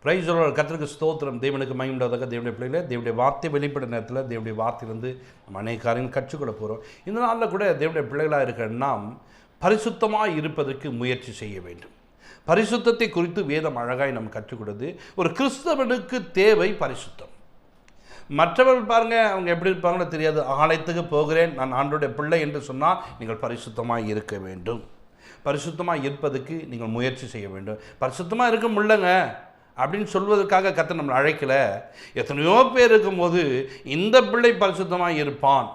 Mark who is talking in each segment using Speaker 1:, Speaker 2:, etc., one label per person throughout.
Speaker 1: Praise the கர்த்தருக்கு ஸ்தோத்திரம். தேவனுக்கு மகிமையுண்டாவதாக. தேவனுடைய பிள்ளைகளே, தேவனுடைய வார்த்தை வெளிப்பட நேரத்தில் தேவனுடைய வார்த்தையிலிருந்து நம்ம அநேக காரியங்கள் கற்றுக்கொள்ள போகிறோம். இந்த நாளில் கூட தேவனுடைய பிள்ளைகளாக இருக்கிற நாம் பரிசுத்தமாக இருப்பதற்கு முயற்சி செய்ய வேண்டும். பரிசுத்தத்தை குறித்து வேதம் அழகாய் நம்ம கற்றுக்கொடுது. ஒரு கிறிஸ்தவனுக்கு தேவை பரிசுத்தம். மற்றவர்கள் பாருங்கள், அவங்க எப்படி இருப்பாங்கன்னு தெரியாது. ஆலயத்துக்கு போகிறேன், நான் ஆண்டவருடைய பிள்ளை என்று சொன்னால் நீங்கள் பரிசுத்தமாக இருக்க வேண்டும். பரிசுத்தமாக இருப்பதுக்கு நீங்கள் முயற்சி செய்ய வேண்டும். பரிசுத்தமாக இருக்க முடியலங்க அப்படின்னு சொல்வதற்காக கர்த்தர் நம்மளை அழைக்கலை. எத்தனையோ பேர் இருக்கும்போது இந்த பிள்ளை பரிசுத்தமாக இருப்பான்,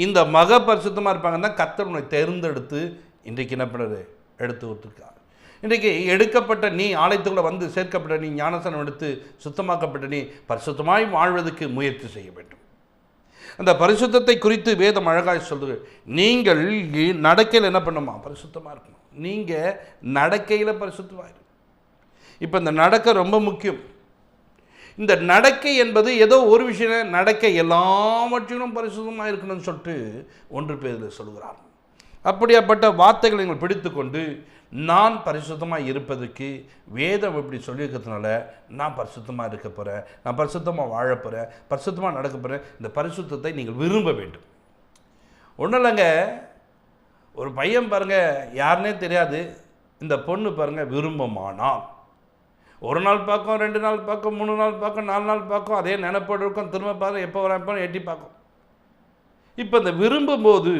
Speaker 1: இந்த மக பரிசுத்தமாக இருப்பாங்கன்னா கர்த்தர் உன்னை தேர்ந்தெடுத்து இன்றைக்கு என்ன பண்ணுறது எடுத்து கொடுத்துருக்கார். இன்றைக்கு எடுக்கப்பட்ட நீ, ஆலயத்துக்குள்ளே வந்து சேர்க்கப்பட்ட நீ, ஞானஸ்நானம் எடுத்து சுத்தமாக்கப்பட்ட நீ பரிசுத்தமாய் வாழ்வதற்கு முயற்சி செய்ய வேண்டும். அந்த பரிசுத்தத்தை குறித்து வேதம் அழகாய் சொல்லுது. நீங்கள் நடக்கையில் என்ன பண்ணுமா? பரிசுத்தமாக இருக்கணும். நீங்கள் நடக்கையில் பரிசுத்தமாக இருக்கும். இப்போ இந்த நடக்கை ரொம்ப முக்கியம். இந்த நடக்கை என்பது ஏதோ ஒரு விஷயம், நடக்கை எல்லாவற்றிலும் பரிசுத்தமாக இருக்கணும்னு சொல்லிட்டு 1 பேதுரு சொல்கிறார். அப்படியாப்பட்ட வார்த்தைகளை நீங்கள் பிடித்து கொண்டு நான் பரிசுத்தமாக இருப்பதற்கு வேதம் இப்படி சொல்லியிருக்கிறதுனால நான் பரிசுத்தமாக இருக்க போகிறேன், நான் பரிசுத்தமாக வாழ போகிறேன், பரிசுத்தமாக நடக்க போகிறேன். இந்த பரிசுத்தத்தை நீங்கள் விரும்ப வேண்டும். ஒன்றும் இல்லைங்க, ஒரு பையன் பாருங்கள், யாருன்னே தெரியாது, இந்த பொண்ணு பாருங்கள் விரும்பமானால் ஒரு நாள் பார்க்கும், 2 நாள் பார்க்கும், 3 நாள் பார்க்கும், 4 நாள் பார்க்கும், அதே நினைப்போடு இருக்கும், திரும்ப பார்க்கும், எப்போ வரப்போ எட்டி பார்க்கும். இப்போ இந்த விரும்பும்போது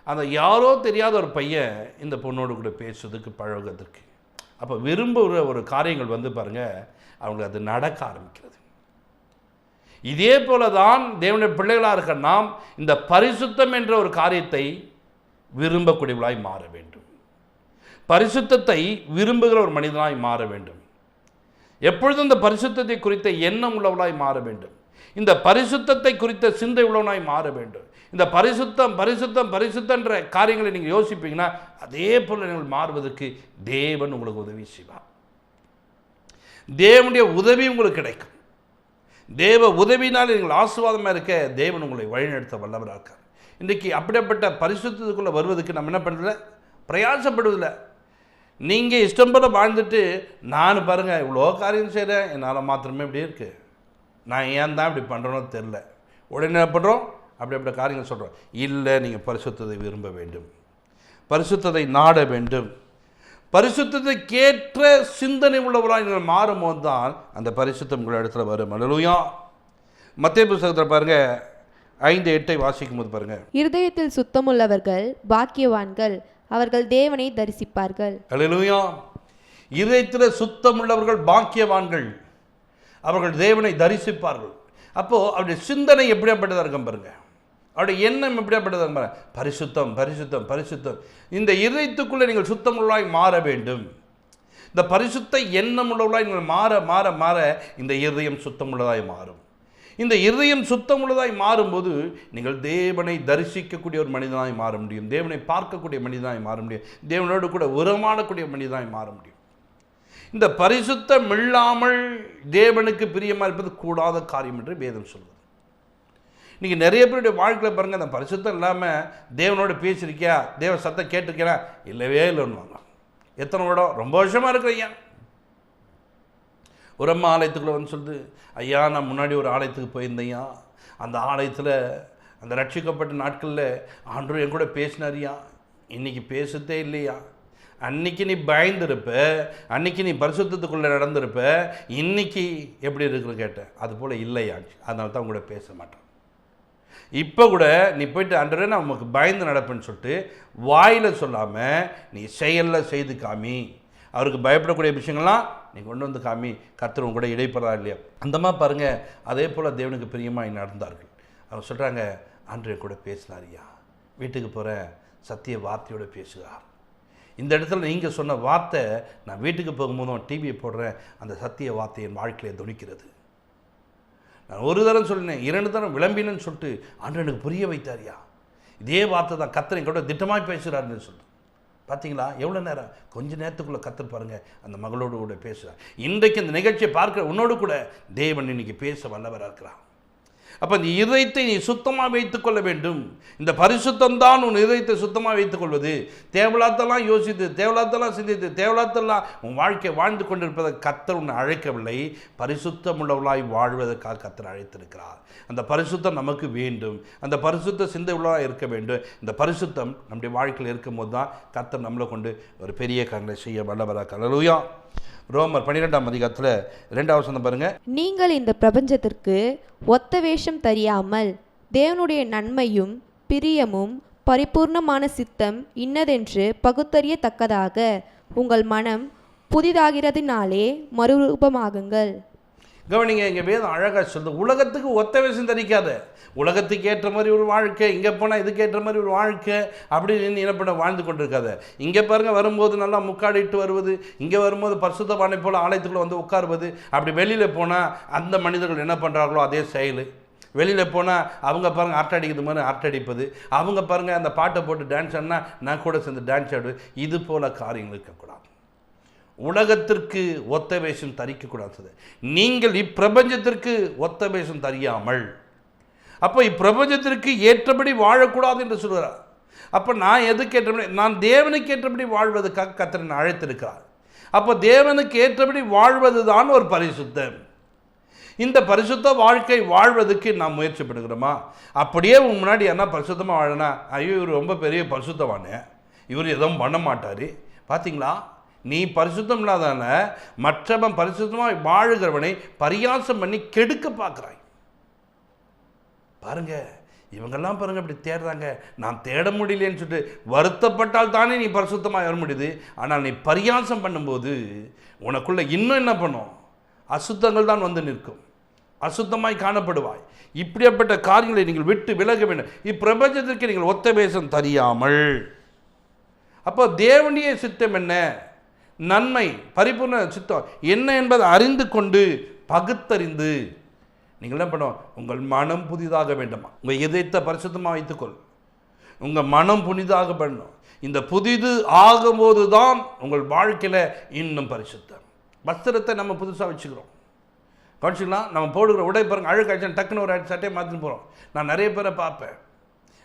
Speaker 1: அந்த யாரோ தெரியாத ஒரு பையன் இந்த பொண்ணோடு கூட பேசுறதுக்கு பழகுறதுக்கு, அப்போ விரும்புகிற ஒரு காரியங்கள் வந்து பாருங்கள் அவங்களுக்கு அது நடக்க ஆரம்பிக்கிறது. இதே போல தான் தேவனுடைய பிள்ளைகளாக இருக்க நாம் இந்த பரிசுத்தம் என்ற ஒரு காரியத்தை விரும்பக்கூடியவர்களாய் மாற வேண்டும். பரிசுத்தத்தை விரும்புகிற ஒரு மனிதனாய் மாற வேண்டும். எப்பொழுதும் இந்த பரிசுத்தத்தை குறித்த எண்ணம் உள்ளவளாய் மாற வேண்டும். இந்த பரிசுத்தத்தை குறித்த சிந்தை உள்ளவனாய் மாற வேண்டும். இந்த பரிசுத்தம் பரிசுத்தம் பரிசுத்தன்ற காரியங்களை நீங்கள் யோசிப்பீங்கன்னா அதே போல் நீங்கள் மாறுவதற்கு தேவன் உங்களுக்கு உதவி செய்வார். தேவனுடைய உதவி உங்களுக்கு கிடைக்கும். தேவ உதவினால் நீங்கள் ஆசீர்வாதமாக இருக்க தேவன் உங்களை வழிநடத்த வல்லவராக இருக்கார். இன்றைக்கி அப்படிப்பட்ட பரிசுத்தத்துக்குள்ளே வருவதற்கு நம்ம என்ன பண்ணுறதில்ல, பிரயாசப்படுவதில்லை. நீங்கள் இஷ்டம் போல வாழ்ந்துட்டு நான் பாருங்கள் இவ்வளோ காரியம் செய்கிறேன், என்னால் மாத்திரமே இப்படி இருக்குது, நான் ஏன் தான் இப்படி பண்ணுறோன்னு தெரில, உடனே என்ன பண்ணுறோம், அப்படிப்பட்ட காரியங்கள் சொல்கிறோம். இல்லை, நீங்கள் பரிசுத்தத்தை விரும்ப வேண்டும், பரிசுத்தத்தை நாட வேண்டும். பரிசுத்தத்தை கேட்ட சிந்தனை உள்ளவராக நீங்கள் மாறும்போது தான் அந்த பரிசுத்தம் உங்கள் இடத்துல வரும். அல்லேலூயா. மத்தேயு புத்தகத்தில் பாருங்கள் 5:8 வாசிக்கும் போது பாருங்கள்,
Speaker 2: இருதயத்தில் சுத்தமுள்ளவர்கள் பாக்கியவான்கள், அவர்கள் தேவனை தரிசிப்பார்கள்.
Speaker 1: அல்லேலூயா. இதயத்தில் சுத்தமுள்ளவர்கள் பாக்கியவான்கள், அவர்கள் தேவனை தரிசிப்பார்கள். அப்போது அவருடைய சிந்தனை எப்படியாப்பட்டதாக இருக்கும் பாருங்கள், அவருடைய எண்ணம் எப்படியாப்பட்டதாக இருக்கும் பாருங்கள். பரிசுத்தம் பரிசுத்தம் பரிசுத்தம். இந்த இதயத்துக்குள்ளே நீங்கள் சுத்தமுள்ளவர்களாய் மாற வேண்டும். இந்த பரிசுத்த எண்ணம் உள்ளவர்களாய் நீங்கள் மாற மாற மாற இந்த இதயம் சுத்தமுள்ளதாய் மாறும். இந்த இதயம் சுத்தமுள்ளதாய் மாறும்போது நீங்கள் தேவனை தரிசிக்கக்கூடிய ஒரு மனிதனாய் மாற முடியும், தேவனை பார்க்கக்கூடிய மனிதனாய் மாற முடியும், தேவனோடு கூட உறவாடக்கூடிய மனிதனாய் மாற முடியும். இந்த பரிசுத்தம் இல்லாமல் தேவனுக்கு பிரியமாக இருப்பது கூடாத காரியம் என்று வேதம் சொல்வது. இன்றைக்கி நிறைய பேருடைய வாழ்க்கையில் பாருங்கள், அந்த பரிசுத்தம் இல்லாமல் தேவனோடு பேசியிருக்கியா, தேவ சத்தம் கேட்டிருக்கேனா, இல்லவே இல்லைன்னு. எத்தனை வருடம், ரொம்ப வருஷமாக இருக்கிறீங்க. ஒரு அம்மா ஆலயத்துக்குள்ளே வந்து சொல்லுது, ஐயா நான் முன்னாடி ஒரு ஆலயத்துக்கு போயிருந்தேயா, அந்த ஆலயத்தில் அந்த ரட்சிக்கப்பட்ட நாட்களில் ஆண்டவர் என் கூட பேசினாரியா, இன்றைக்கி பேசுறதே இல்லையா, அன்றைக்கி நீ பயந்துருப்ப, அன்றைக்கி நீ பரிசுத்தத்துக்குள்ளே நடந்திருப்ப, இன்றைக்கி எப்படி இருக்குன்னு கேட்டேன். அது போல் இல்லையா, அதனால தான் உங்களோட பேச மாட்டேன். இப்போ கூட நீ போயிட்டு ஆண்டவரே நான் உனக்கு பயந்து நடப்பேன்னு சொல்லிட்டு வாயில் சொல்லாமல் நீ செயலில் செய்து காமி, அவருக்கு பயப்படக்கூடிய விஷயங்கள்லாம் நீ கொண்டு வந்து காமி, கர்த்தர் உங்க கூட இடைப்படுறா இல்லையா. அந்த மாதிரி பாருங்கள், அதே போல் தேவனுக்கு பிரியமாக நடந்தார்கள். அவங்க சொல்கிறாங்க, ஆண்டவரே கூட பேசினாரியா, வீட்டுக்கு போகிறேன், சத்திய வார்த்தையோடு பேசுகிறார். இந்த இடத்துல நீங்கள் சொன்ன வார்த்தை நான் வீட்டுக்கு போகும்போதும் டிவியை போடுறேன், அந்த சத்திய வார்த்தை என் வாழ்க்கையை துணிக்கிறது. நான் ஒரு தரம் சொல்லினேன், 2 தரம் விளம்பினேன்னு சொல்லிட்டு ஆண்டவர் எனக்கு புரிய வைத்தாரியா, இதே வார்த்தை தான் கர்த்தர் என் கூட திட்டமாய் பேசுகிறாருன்னு சொல்லிட்டு. பார்த்தீங்களா எவ்வளோ நேரம், கொஞ்சம் நேரத்துக்குள்ளே கர்த்தர் பாருங்கள் அந்த மகளோடு கூட பேசுகிறார். இன்றைக்கு இந்த நிகழ்ச்சியை பார்க்குற உன்னோடு கூட தேவன் இன்னைக்கு பேச வல்லவராக இருக்கிறார். அப்போ இந்த இதயத்தை நீ சுத்தமாக வைத்துக்கொள்ள வேண்டும். இந்த பரிசுத்தம் தான் உன் இதயத்தை சுத்தமாக வைத்துக்கொள்வது. தேவலாத்தெல்லாம் யோசித்து, தேவலாத்தெல்லாம் சிந்தித்து, தேவலாத்தெல்லாம் உன் வாழ்க்கை வாழ்ந்து கொண்டிருப்பதை கர்த்தர் உன்னை அழைக்கவில்லை. பரிசுத்தம் உள்ளவர்களாய் வாழ்வதற்காக கர்த்தர் அழைத்திருக்கிறார். அந்த பரிசுத்தம் நமக்கு வேண்டும். அந்த பரிசுத்த சிந்தை உள்ளவராக இருக்க வேண்டும். இந்த பரிசுத்தம் நம்முடைய வாழ்க்கையில் இருக்கும்போது தான் கர்த்தர் நம்மளை கொண்டு ஒரு பெரிய காரியங்களை செய்ய வல்லவராக. அல்லேலூயா. ரோமர் 12ஆம் அதிகாரத்தில் 2வது வசனம் பாருங்க.
Speaker 2: நீங்கள் இந்த பிரபஞ்சத்திற்கு ஒத்த வேஷம் தெரியாமல் தேவனுடைய நன்மையும் பிரியமும் பரிபூர்ணமான சித்தம் இன்னதென்று பகுத்தறியத்தக்கதாக உங்கள் மனம் புதிதாகிறதுனாலே மறுரூபமாகுங்கள்.
Speaker 1: கவனிங்க, இங்கே வேதம் அழகாக சொல்லுது, உலகத்துக்கு ஒத்த வேஷம் தரிக்காத. உலகத்துக்கு ஏற்ற மாதிரி ஒரு வாழ்க்கை, இங்கே போனால் இதுக்கு ஏற்ற மாதிரி ஒரு வாழ்க்கை அப்படின்னு என்ன பண்ண வாழ்ந்து கொண்டு இருக்காத. இங்கே பாருங்கள், வரும்போது நல்லா முக்காடிட்டு வருவது, இங்கே வரும்போது பரிசுத்தவானை போல் ஆலயத்துக்குள்ளே வந்து உட்காருவது. அப்படி வெளியில் போனால் அந்த மனிதர்கள் என்ன பண்ணுறாங்களோ அதே செயல். வெளியில் போனால் அவங்க பாருங்கள் அரட்டை அடிக்கிறது மாதிரி அரட்டை அடிப்பது, அவங்க பாருங்கள் அந்த பாட்டை போட்டு டான்ஸ் ஆடினா நான் கூட சேர்ந்து டான்ஸ் ஆடுவேன். இது போல் காரியங்கள் இருக்கக்கூடாது. உலகத்திற்கு ஒத்த வேஷம் தரிக்கக்கூடாது. நீங்கள் இப்பிரபஞ்சத்திற்கு ஒத்த வேஷம் தரியாமல், அப்போ இப்பிரபஞ்சத்திற்கு ஏற்றபடி வாழக்கூடாது என்று சொல்கிறார். அப்போ நான் எதுக்கு ஏற்றபடி, நான் தேவனுக்கு ஏற்றபடி வாழ்வதற்காக கர்த்தர் அழைத்திருக்கிறார். அப்போ தேவனுக்கு ஏற்றபடி வாழ்வது தான் ஒரு பரிசுத்தம். இந்த பரிசுத்த வாழ்க்கை வாழ்வதற்கு நாம் முயற்சி பண்ணுகிறோமா? அப்படியே முன்னாடி என்ன பரிசுத்தமாக வாழனா, ஐயோ இவர் ரொம்ப பெரிய பரிசுத்தவானே, இவர் எதுவும் பண்ண மாட்டார். பார்த்தீங்களா, நீ பரிசுத்தம் இல்லாதான மற்றவன் பரிசுத்தமாக வாழுகிறவனை பரியாசம் பண்ணி கெடுக்க பார்க்குறாய். பாருங்க, இவங்கெல்லாம் பாருங்க இப்படி தேடுறாங்க, நான் தேட முடியலன்னு சொல்லிட்டு வருத்தப்பட்டால் தானே நீ பரிசுத்தமாக வர முடியுது. ஆனால் நீ பரியாசம் பண்ணும்போது உனக்குள்ள இன்னும் என்ன பண்ணும்? அசுத்தங்கள் தான் வந்து நிற்கும், அசுத்தமாய் காணப்படுவாய். இப்படிப்பட்ட காரியங்களை நீங்கள் விட்டு விலக வேண்டும். இப்பிரபஞ்சத்திற்கு நீங்கள் ஒத்த வேஷம் தெரியாமல், அப்போ தேவனுடைய சித்தம் என்ன, நன்மை பரிபூர்ண சித்தம் என்ன என்பதை அறிந்து கொண்டு பகுத்தறிந்து நீங்கள் என்ன பண்ணுவோம்? உங்கள் மனம் புதிதாக வேண்டுமா? உங்கள் இதயத்தை பரிசுத்தமாக வைத்துக்கொள். உங்கள் மனம் புனிதாக பண்ணணும். இந்த புதிது ஆகும்போது தான் உங்கள் வாழ்க்கையில் இன்னும் பரிசுத்தம். வஸ்திரத்தை நம்ம புதுசாக வச்சுக்கிறோம், கவனிச்சிக்கலாம். நம்ம போடுகிற உடை பாருங்க, அழுக்காய்ச்சல் டக்குன்னு ஒரு சட்டையை மாற்றின்னு போகிறோம். நான் நிறைய பேரை பார்ப்பேன்,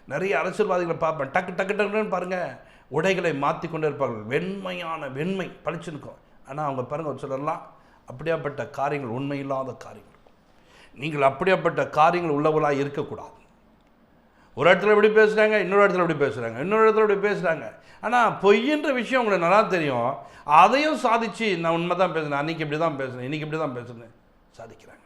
Speaker 1: நிறைய அரசியல்வாதிகளை பார்ப்பேன், டக்கு டக்கு டக்குன்னு பாருங்கள் உடைகளை மாற்றி கொண்டே இருப்பார்கள். வெண்மையான வெண்மை பளிச்சுருக்கும். ஆனால் அவங்க பாருங்கள் ஒரு சிலர்லாம் அப்படியாப்பட்ட காரியங்கள் உண்மையில்லாத காரியங்கள். நீங்கள் அப்படியாப்பட்ட காரியங்கள் உள்ளவர்களாக இருக்கக்கூடாது. ஒரு இடத்துல இப்படி பேசுகிறாங்க, இன்னொரு இடத்துல இப்படி பேசுகிறாங்க, இன்னொரு இடத்துல இப்படி பேசுகிறாங்க. ஆனால் பொய்ன்ற விஷயம் உங்களுக்கு நல்லா தெரியும். அதையும் சாதித்து நான் உண்மை தான் பேசுகிறேன், அன்றைக்கி இப்படி தான் பேசுகிறேன், இன்றைக்கி இப்படி தான் பேசுகிறேன் சாதிக்கிறாங்க.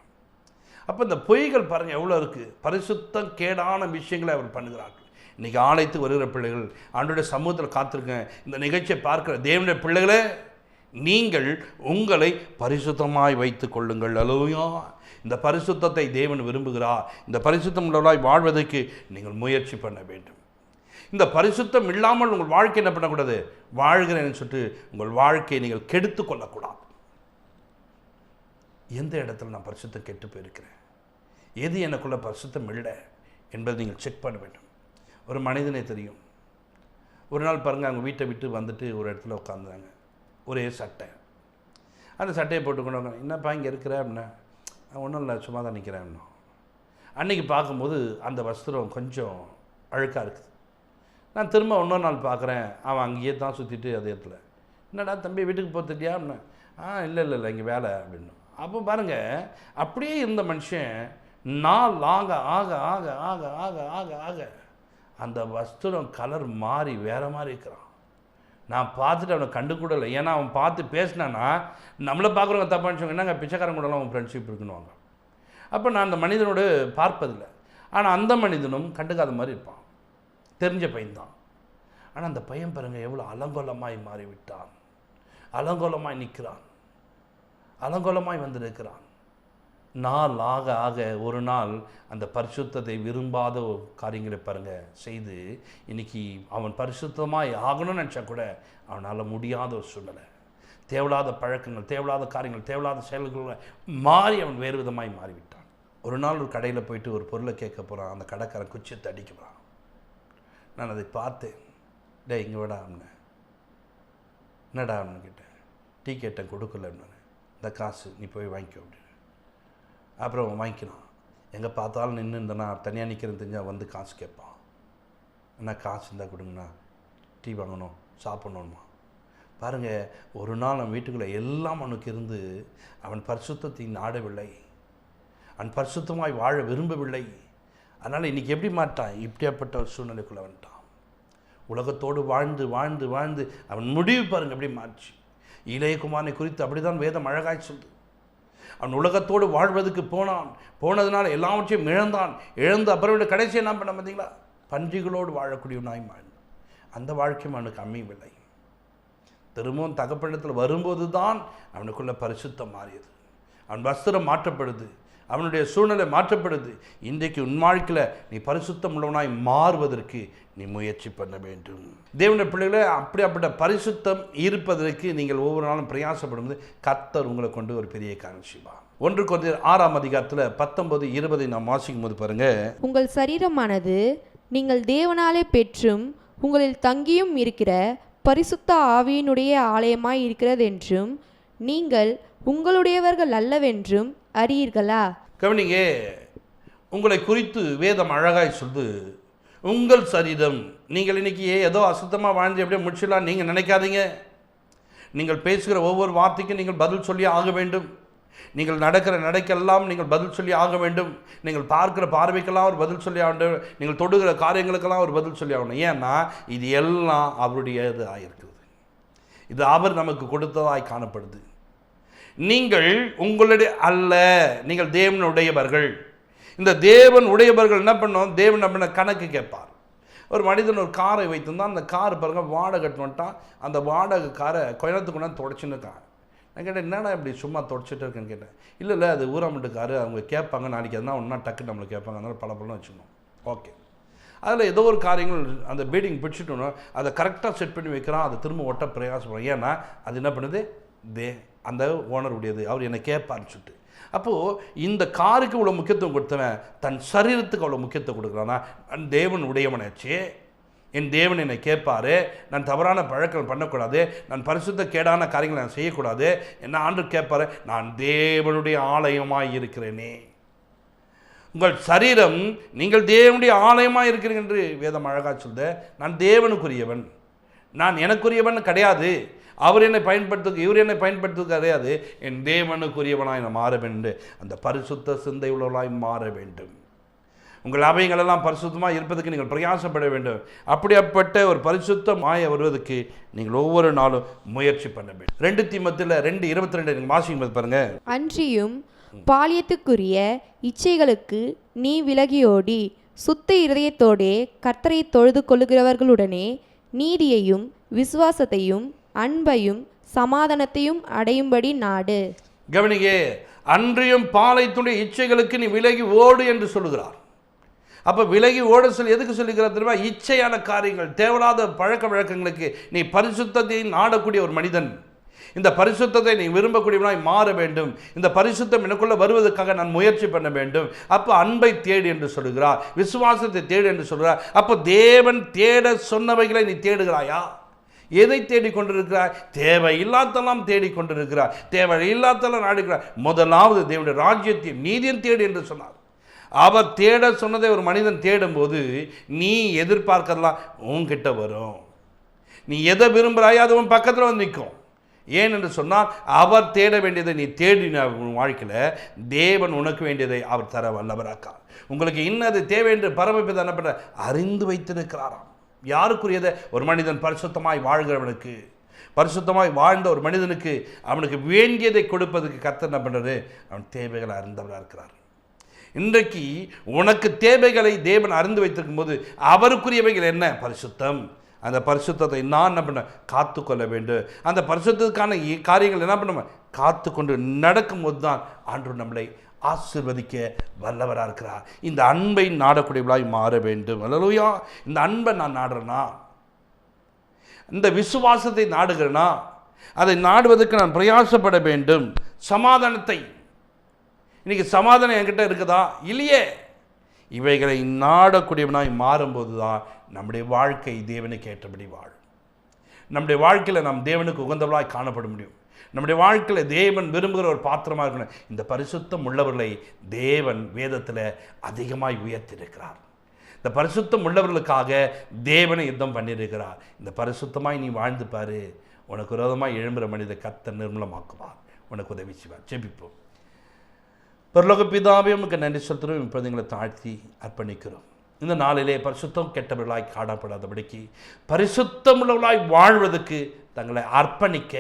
Speaker 1: அப்போ இந்த பொய்கள் பாருங்கள் எவ்வளோ இருக்குது. பரிசுத்தம் கேடான விஷயங்களை அவர் பண்ணுகிறார்கள். இன்றைக்கி ஆலயத்துக்கு வருகிற பிள்ளைகள், ஆண்டவருடைய சமூகத்தில் காத்திருக்கேன், இந்த நிகழ்ச்சியை பார்க்குற தேவனுடைய பிள்ளைகளே, நீங்கள் உங்களை பரிசுத்தமாய் வைத்துக் கொள்ளுங்கள். அல்லேலூயா. இந்த பரிசுத்தத்தை தேவன் விரும்புகிறார். இந்த பரிசுத்தம் உள்ளவராய் வாழ்வதற்கு நீங்கள் முயற்சி பண்ண வேண்டும். இந்த பரிசுத்தம் இல்லாமல் உங்கள் வாழ்க்கை என்ன பண்ணக்கூடாது? வாழ்கிறேன்னு சொல்லிட்டு உங்கள் வாழ்க்கையை நீங்கள் கெடுத்து கொள்ளக்கூடாது. எந்த இடத்துல நான் பரிசுத்தம் கெட்டு போயிருக்கிறேன், எது எனக்குள்ள பரிசுத்தம் இல்லை என்பதை நீங்கள் செக் பண்ண வேண்டும். ஒரு மனிதனே தெரியும். ஒரு நாள் பாருங்கள், அவங்க வீட்டை விட்டு வந்துட்டு ஒரு இடத்துல உட்காந்துறாங்க, ஒரே சட்டை. அந்த சட்டையை போட்டுக்கொண்டு, என்னப்பா இங்கே இருக்கிற அப்படின்னா, ஒன்றும் இல்லை சும்மா தான் நிற்கிறேன். அன்றைக்கி பார்க்கும்போது அந்த வஸ்திரம் கொஞ்சம் அழுக்காக இருக்குது. நான் திரும்ப இன்னொரு நாள் பார்க்குறேன், அவன் அங்கேயே தான் சுற்றிட்டு அதே இடத்துல, என்னடா தம்பி வீட்டுக்கு போத்துட்டியா அப்படின்னா, இல்லை இல்லை இல்லை இங்கே வேலை அப்படின்னு. அப்போ பாருங்கள், அப்படியே இருந்த மனுஷன் நாள் ஆக ஆக ஆக ஆக ஆக ஆக ஆக அந்த வஸ்திரம் கலர் மாறி வேறு மாதிரி இருக்கிறான். நான் பார்த்துட்டு அவனை கண்டு கூட இல்லை. ஏன்னா அவன் பார்த்து பேசினான்னா நம்மளை பார்க்குறவங்க தப்பான்னு சொன்னாங்க, என்னங்க பிச்சைக்காரன் கூடலாம் அவன் ஃப்ரெண்ட்ஷிப் இருக்குன்னுவாங்க. அப்போ நான் அந்த மனிதனோடு பார்ப்பதில்லை. ஆனால் அந்த மனிதனும் கண்டுக்காத மாதிரி இருப்பான், தெரிஞ்ச பையன்தான். ஆனால் அந்த பையன் பாருங்கள் எவ்வளோ அலங்கோலமாய் மாறிவிட்டான், அலங்கோலமாய் நிற்கிறான், அலங்கோலமாய் வந்து நிற்கிறான். நாள் ஆக ஆக ஒரு நாள் அந்த பரிசுத்தத்தை விரும்பாத காரியங்களை பாருங்கள் செய்து இன்றைக்கி அவன் பரிசுத்தமாக ஆகணும்னு நினச்சா கூட அவனால் முடியாத ஒரு சூழ்நிலை. தேவையில்லாத பழக்கங்கள், தேவையில்லாத காரியங்கள், தேவையில்லாத செயல்களை மாறி அவன் வேறு விதமாய் மாறிவிட்டான். ஒரு நாள் ஒரு கடையில் போயிட்டு ஒரு பொருளை கேட்க போகிறான். அந்த கடைக்காரன் குச்சியத்தை அடிக்க போகிறான். நான் அதை பார்த்தேன். டே இங்கே விடா அப்படின்னேன். என்னடா அப்படின்னு கேட்டேன். டீ கேட்டேன், கொடுக்கல அப்படின்னாரு. இந்த காசு நீ போய் வாங்கிக்கோ அப்படின்னு. அப்புறம் வாங்கிக்கணும். எங்கே பார்த்தாலும் நின்று இருந்தேன்னா தனியாக நிற்கிறேன்னு தெரிஞ்சால் வந்து காசு கேட்பான். என்ன காசு இருந்தால் கொடுங்கண்ணா, டீ வாங்கணும், சாப்பிட்ணுமா. பாருங்கள், ஒரு நாள் அவன் வீட்டுக்குள்ளே எல்லாம் அவனுக்கு இருந்து அவன் பரிசுத்தத்தை நாடவில்லை, அவன் பரிசுத்தமாய் வாழ விரும்பவில்லை. அதனால் இன்றைக்கி எப்படி மாட்டான்? இப்படியாப்பட்ட ஒரு சூழ்நிலைக்குள்ளே வந்துட்டான். உலகத்தோடு வாழ்ந்து வாழ்ந்து வாழ்ந்து அவன் முடிவு பாருங்கள் எப்படி மாற்றி. இளையகுமாரனை குறித்து அப்படி தான் வேதம் அழகாய் சொல்லுது. அவன் உலகத்தோடு வாழ்வதற்கு போனதுனால எல்லாவற்றையும் இழந்து அப்புறம் கடைசி என்ன பண்ண பார்த்தீங்களா? பன்றிகளோடு வாழக்கூடிய நாய் வாழ்ந்தான். அந்த வாழ்க்கையும் அவனுக்கு அமையவில்லை. திரும்பவும் தகப்பனிடத்தில் வரும்போது தான் அவனுக்குள்ள பரிசுத்தம் மாறியது. அவன் வஸ்திரம் மாற்றப்படுது, அவனுடைய சூழ்நிலை மாற்றப்படுது. இன்றைக்கு உன் வாழ்க்கையில் நீ பரிசுத்தம் உள்ளவனாய் மாறுவதற்கு நீ முயற்சி பண்ண வேண்டும். தேவனுடைய பிள்ளைகளே, அப்படிப்பட்ட பரிசுத்தம் இருப்பதற்கு நீங்கள் ஒவ்வொரு நாளும் பிரயாசப்படும்போது கர்த்தர் உங்களை கொண்டு ஒரு பெரிய காரியம் செய்வார். 1 கொரிந்தியர் 6ஆம் அதிகாரத்தில் 19-20 நாம் வாசிக்கும் போது பாருங்க,
Speaker 2: உங்கள் சரீரமானது நீங்கள் தேவனாலே பெற்றும் உங்களில் தங்கியும் இருக்கிற பரிசுத்த ஆவியினுடைய ஆலயமாய் இருக்கிறது என்றும் நீங்கள் உங்களுடையவர்கள் அல்லவென்றும் அறியீர்களா?
Speaker 1: கவனிங்க, உங்களை குறித்து வேதம் அழகாய் சொல்லுது. உங்கள் சரீரம், நீங்கள் இன்னைக்கு ஏதோ அசுத்தமாக வாழ்ந்து எப்படியே முடிச்சிடலாம் நீங்கள் நினைக்காதீங்க. நீங்கள் பேசுகிற ஒவ்வொரு வார்த்தைக்கும் நீங்கள் பதில் சொல்லி ஆக வேண்டும். நீங்கள் நடக்கிற நடைக்கெல்லாம் நீங்கள் பதில் சொல்லி ஆக வேண்டும். நீங்கள் பார்க்குற பார்வைக்கெல்லாம் ஒரு பதில் சொல்லி ஆகணும். நீங்கள் தொடுகிற காரியங்களுக்கெல்லாம் ஒரு பதில் சொல்லி ஆகணும். ஏன்னா இது எல்லாம் அவருடையது ஆகிருக்குது. இது அவர் நமக்கு கொடுத்ததாய் காணப்படுது. நீங்கள் உங்களுடைய அல்ல, நீங்கள் தேவனுடையவர்கள். இந்த தேவன் உடையவர்கள் என்ன பண்ணோம்? தேவன் நம்ம கணக்கு கேட்பார். ஒரு மனிதன் ஒரு காரை வைத்திருந்தான். அந்த கார் பாருங்கள் வாடகை கட்டணுன்ட்டான். அந்த வாடகை காரை கொஞ்சத்துக்கு கொண்டாந்து தொடச்சின்னு இருக்கான். நான் கேட்டேன், என்னடா இப்படி சும்மா தொடச்சிட்டு இருக்கேன்னு கேட்டேன். இல்லை அது ஊராமட்டு காரு, அவங்க கேட்பாங்க, நாளைக்கு எதுனா ஒன்றா டக்கு நம்மளை கேட்பாங்க, அதனால் பல வச்சுக்கணும். ஓகே, அதில் ஏதோ ஒரு காரியங்கள் அந்த பீடிங் பிடிச்சிட்டோன்னா அதை கரெக்டாக செட் பண்ணி வைக்கிறான். அதை திரும்ப ஒட்ட பிரயாசப்படுறோம். ஏன்னா அது என்ன பண்ணுது? அந்த ஓனருடையது, அவர் என்னை கேட்பார்னு சொல்லிட்டு. அப்போது இந்த காருக்கு இவ்வளோ முக்கியத்துவம் கொடுத்தவன் தன் சரீரத்துக்கு அவ்வளோ முக்கியத்துவம் கொடுக்குறான்னா, நான் தேவன் உடையவனாச்சு, என் தேவன் என்னை கேட்பார், நான் தவறான பழக்கம் பண்ணக்கூடாது, நான் பரிசுத்த கேடான காரியங்களை நான் செய்யக்கூடாது, என்ன ஆண்டு கேட்பார், நான் தேவனுடைய ஆலயமாக இருக்கிறேனே. உங்கள் சரீரம் நீங்கள் தேவனுடைய ஆலயமாக இருக்கிறீங்க என்று வேதம் அழகாக சொல்லுது. நான் தேவனுக்குரியவன், நான் எனக்குரியவன் கிடையாது. அவர் என்னை பயன்படுத்து, இவர் என்னை பயன்படுத்து கிடையாது. என் தேவனுக்குரியவனாய் நான் மாற வேண்டும். அந்த பரிசுத்த சிந்தை உள்ளவர்களாய் மாற வேண்டும். உங்கள் அவைகளெல்லாம் பரிசுத்தமாக இருப்பதற்கு நீங்கள் பிரயாசப்பட வேண்டும். அப்படிப்பட்ட ஒரு பரிசுத்தமாய வருவதற்கு நீங்கள் ஒவ்வொரு நாளும் முயற்சி பண்ண வேண்டும். 2 தீமோத்தேயு 2:22 நீங்கள் வாசிக்கும் பாருங்க.
Speaker 2: அன்றியும் பாலியத்துக்குரிய இச்சைகளுக்கு நீ விலகியோடி சுத்த இருதயத்தோடே கர்த்தரை தொழுது கொள்ளுகிறவர்களுடனே நீதியையும் விசுவாசத்தையும் அன்பையும் சமாதானத்தையும் அடையும்படி நாடு.
Speaker 1: கவனியே, அன்றியும் பாலியத்துடைய இச்சைகளுக்கு நீ விலகி ஓடு என்று சொல்லுகிறார். அப்போ விலகி ஓட சொல்லி எதுக்கு சொல்லுகிறார் தெரியுமா? இச்சையான காரியங்கள், தேவையில்லாத பழக்க வழக்கங்களுக்கு நீ பரிசுத்தத்தை நாடக்கூடிய ஒரு மனிதன். இந்த பரிசுத்தத்தை நீ விரும்பக்கூடியவனாய் மாற வேண்டும். இந்த பரிசுத்தம் எனக்குள்ள வருவதற்காக நான் முயற்சி பண்ண வேண்டும். அப்போ அன்பை தேடு என்று சொல்லுகிறார், விசுவாசத்தை தேடு என்று சொல்கிறார். அப்போ தேவன் தேட சொன்னவைகளை நீ தேடுகிறாயா? எதை தேடிக்கொண்டிருக்கிறாய்? தேவையில்லாதெல்லாம் தேடிக்கொண்டிருக்கிறாய், தேவையில்லாதெல்லாம் நாடுகிறாய். முதலாவது தேவனுடைய ராஜ்யத்தையும் நீதியும் தேடு என்று சொன்னார். அவர் தேட சொன்னதை ஒரு மனிதன் தேடும்போது நீ எதிர்பார்க்கலாம் உன்கிட்ட வரும். நீ எதை விரும்புகிறாயோ அது உன் பக்கத்தில் வந்து நிற்கும். ஏன் என்று சொன்னால் அவர் தேட வேண்டியதை நீ தேடின உன் வாழ்க்கையில் தேவன் உனக்கு வேண்டியதை அவர் தர வல்லவராக்கார். உங்களுக்கு இன்னது தேவை என்று பரமபிதா என்ன பண்ண அறிந்து வைத்திருக்கிறாராம். யாருக்குரியதை? ஒரு மனிதன் பரிசுத்தமாய் வாழ்கிறவனுக்கு, பரிசுத்தமாய் வாழ்ந்த ஒரு மனிதனுக்கு அவனுக்கு வேண்டியதை கொடுப்பதற்கு கர்த்தர் என்ன பண்ணுறது? அவன் தேவைகளை அறிந்தவராக இருக்கிறார். இன்றைக்கு உனக்கு தேவைகளை தேவன் அறிந்து வைத்திருக்கும் போது அவருக்குரியவைகள் என்ன? பரிசுத்தம். அந்த பரிசுத்தத்தை நான் என்ன பண்ண காத்துக்கொள்ள வேண்டும். அந்த பரிசுத்தத்துக்கான காரியங்கள் என்ன பண்ணுவேன்? காத்து கொண்டு நடக்கும்போது தான் ஆண்டவர் நம்மளை ஆசீர்வதிக்க வல்லவராக இருக்கிறார். இந்த அன்பை நாடக்கூடியவளாய் மாற வேண்டும். அல்லேலூயா. இந்த அன்பை நான் நாடுறேனா? இந்த விசுவாசத்தை நாடுகிறேனா? அதை நாடுவதற்கு நான் பிரயாசப்பட வேண்டும். சமாதானத்தை, இன்னைக்கு சமாதானம் என்கிட்ட இருக்குதா? இல்லையே. இவைகளை நாடக்கூடியவனாய் மாறும்போது தான் நம்முடைய வாழ்க்கை தேவனுக்கு ஏற்றபடி வாழும். நம்முடைய வாழ்க்கையில் நாம் தேவனுக்கு உகந்தவளாய் காணப்பட முடியும். நம்முடைய வாழ்க்கையில் தேவன் விரும்புகிற ஒரு பாத்திரமாக இருக்கணும். இந்த பரிசுத்தம் உள்ளவர்களை தேவன் வேதத்தில் அதிகமாய் உயர்த்தியிருக்கிறார். இந்த பரிசுத்தம் உள்ளவர்களுக்காக தேவனை யுத்தம் பண்ணியிருக்கிறார். இந்த பரிசுத்தமாய் நீ வாழ்ந்து பாரு, உனக்கு விரோதமாக எழும்புகிற மனித கர்த்தர் நிர்மூலமாக்குவார், உனக்கு உதவி செய்வார். ஜெபிப்போம். பரலோக பிதாவே, உமக்கு நன்றி செலுத்துகிறோம். இப்போது எங்களை தாழ்த்தி அர்ப்பணிக்கிறோம். இந்த நாளிலே பரிசுத்தம் கெட்டவர்களாய் காணப்படாதபடிக்கு பரிசுத்தம் உள்ளவர்களாய் வாழ்வதற்கு தங்களை அர்ப்பணிக்க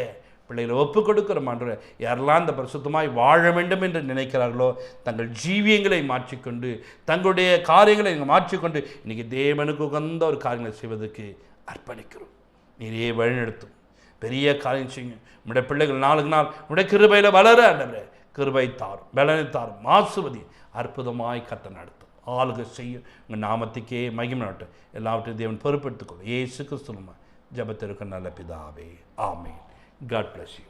Speaker 1: பிள்ளைகளை ஒப்புக் கொடுக்கிறோம். ஆண்டவரே, யாரெல்லாம் இந்த பரிசுத்தமாய் வாழ வேண்டும் என்று நினைக்கிறார்களோ தங்கள் ஜீவியங்களை மாற்றிக்கொண்டு தங்களுடைய காரியங்களை மாற்றிக்கொண்டு இன்றைக்கி தேவனுக்கு உகந்த ஒரு காரியங்களை செய்வதற்கு அர்ப்பணிக்கிறோம். நீரே வழிநடத்தும், பெரிய காரியம் செய்யுங்க. உடைய பிள்ளைகள் நாளுக்கு நாள் உடைய கிருபையில் வளர ஆண்டவரே, கிருபை தாரும், பலனை தாரும், ஆசீர்வதி, அற்புதமாய் கர்த்தர் நடத்தும், ஆளுகை செய்யும். உங்கள் நாமத்துக்கே மகிமை நாட்டும். எல்லாவற்றையும் தேவன் பொறுப்பெடுத்துக்கொள்ளும். இயேசு கிறிஸ்துவின் ஜெபத்திற்கு நல்ல பிதாவே, ஆமென். God bless you.